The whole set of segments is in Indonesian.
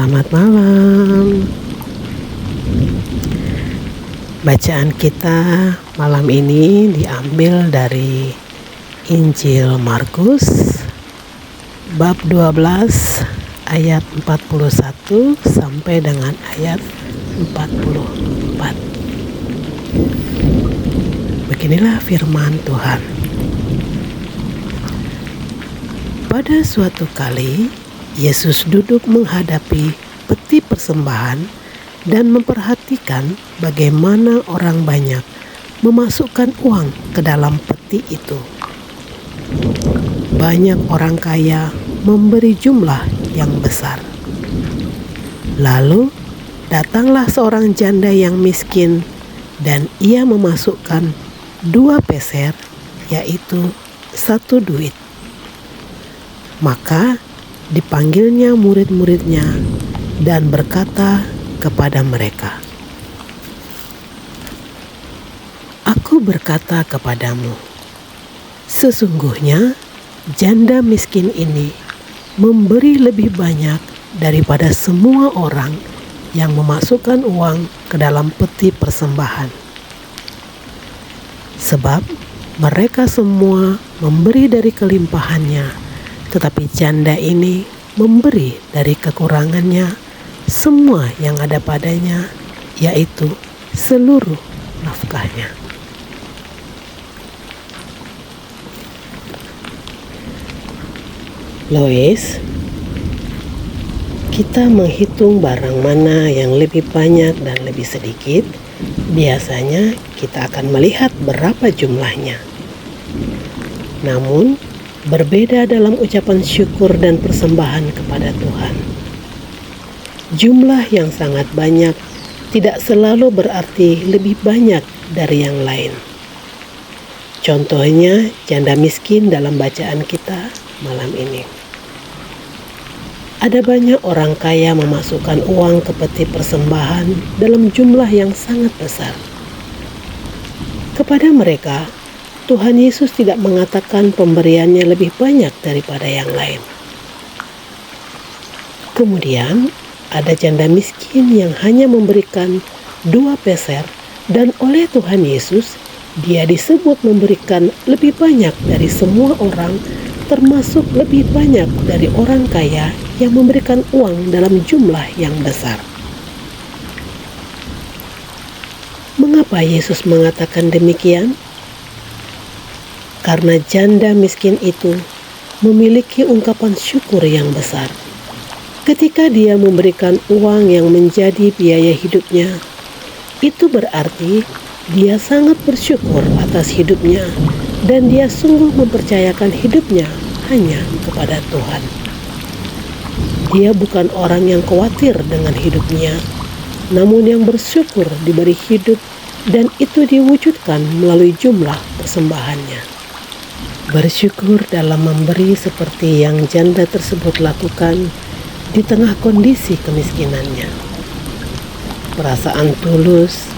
Selamat malam. Bacaan kita malam ini diambil dari Injil Markus bab 12 ayat 41 sampai dengan ayat 44. Beginilah firman Tuhan. Pada suatu kali Yesus duduk menghadapi peti persembahan dan memperhatikan bagaimana orang banyak memasukkan uang ke dalam peti itu. Banyak orang kaya memberi jumlah yang besar. Lalu datanglah seorang janda yang miskin dan ia memasukkan 2 peser, yaitu 1 duit. Maka dipanggilnya murid-muridnya dan berkata kepada mereka, "Aku berkata kepadamu, sesungguhnya janda miskin ini memberi lebih banyak daripada semua orang yang memasukkan uang ke dalam peti persembahan. Sebab mereka semua memberi dari kelimpahannya, tetapi janda ini memberi dari kekurangannya semua yang ada padanya, yaitu seluruh nafkahnya." Lois, kita menghitung barang mana yang lebih banyak dan lebih sedikit. Biasanya kita akan melihat berapa jumlahnya. Namun, berbeda dalam ucapan syukur dan persembahan kepada Tuhan. Jumlah yang sangat banyak tidak selalu berarti lebih banyak dari yang lain. Contohnya janda miskin dalam bacaan kita malam ini. Ada banyak orang kaya memasukkan uang ke peti persembahan dalam jumlah yang sangat besar. Kepada mereka, Tuhan Yesus tidak mengatakan pemberiannya lebih banyak daripada yang lain. Kemudian ada janda miskin yang hanya memberikan 2 peser, dan oleh Tuhan Yesus dia disebut memberikan lebih banyak dari semua orang, termasuk lebih banyak dari orang kaya yang memberikan uang dalam jumlah yang besar. Mengapa Yesus mengatakan demikian? Karena janda miskin itu memiliki ungkapan syukur yang besar. Ketika dia memberikan uang yang menjadi biaya hidupnya, itu berarti dia sangat bersyukur atas hidupnya dan dia sungguh mempercayakan hidupnya hanya kepada Tuhan. Dia bukan orang yang khawatir dengan hidupnya, namun yang bersyukur diberi hidup, dan itu diwujudkan melalui jumlah persembahannya. Bersyukur dalam memberi seperti yang janda tersebut lakukan di tengah kondisi kemiskinannya. Perasaan tulus,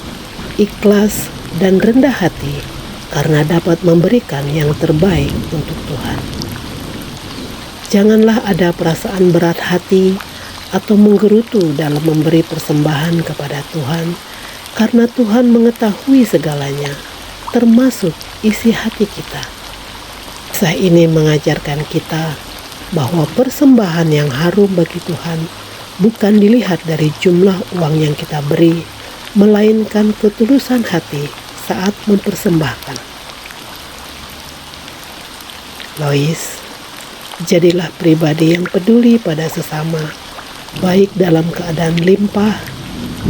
ikhlas, dan rendah hati karena dapat memberikan yang terbaik untuk Tuhan. Janganlah ada perasaan berat hati atau menggerutu dalam memberi persembahan kepada Tuhan, karena Tuhan mengetahui segalanya, termasuk isi hati kita. Kisah ini mengajarkan kita bahwa persembahan yang harum bagi Tuhan bukan dilihat dari jumlah uang yang kita beri, melainkan ketulusan hati saat mempersembahkan. Lois, jadilah pribadi yang peduli pada sesama, baik dalam keadaan limpah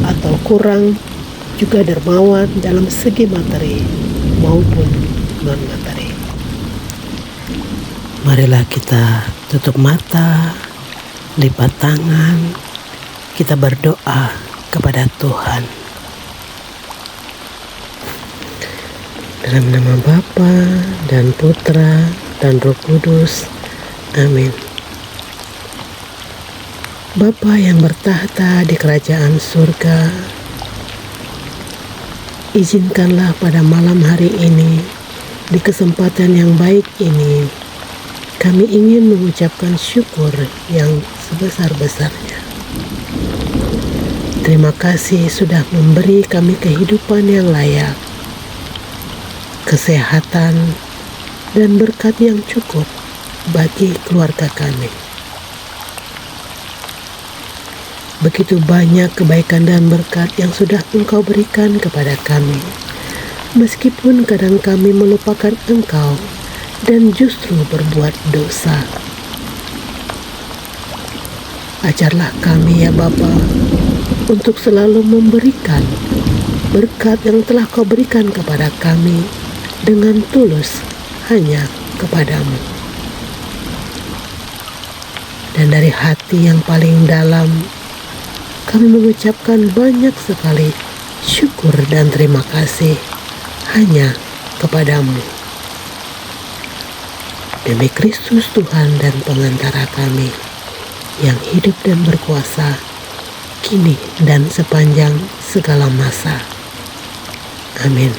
atau kurang, juga dermawan dalam segi materi maupun non-materi. Marilah kita tutup mata, lipat tangan, kita berdoa kepada Tuhan. Dalam nama Bapa dan Putra dan Roh Kudus. Amin. Bapa yang bertahta di kerajaan surga, izinkanlah pada malam hari ini, di kesempatan yang baik ini, kami ingin mengucapkan syukur yang sebesar-besarnya Terima kasih sudah memberi kami kehidupan yang layak, kesehatan, dan berkat yang cukup bagi keluarga kami. Begitu banyak kebaikan dan berkat yang sudah Engkau berikan kepada kami, meskipun kadang kami melupakan Engkau dan justru berbuat dosa. Ajarlah kami ya Bapa, untuk selalu memberikan berkat yang telah Kau berikan kepada kami dengan tulus hanya kepadamu. Dan dari hati yang paling dalam, kami mengucapkan banyak sekali syukur dan terima kasih hanya kepadamu. Demi Kristus Tuhan dan pengantara kami, yang hidup dan berkuasa, kini dan sepanjang segala masa. Amin.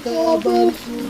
Kabar